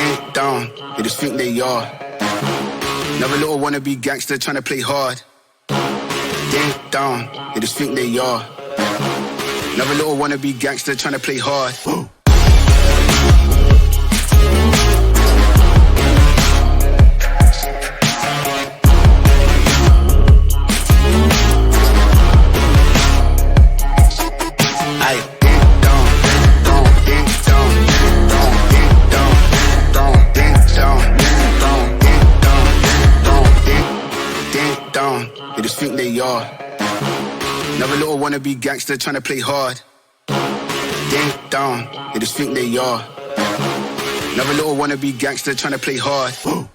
Ding dong, they just think they are. Another little wannabe gangster trying to play hard. Ding dong, they just think they are. Another little wannabe gangster trying to play hard. Woo. They just think they are. Another little wannabe gangster trying to play hard. Ding dong, they just think they are. Another little wannabe gangster trying to play hard. Woo.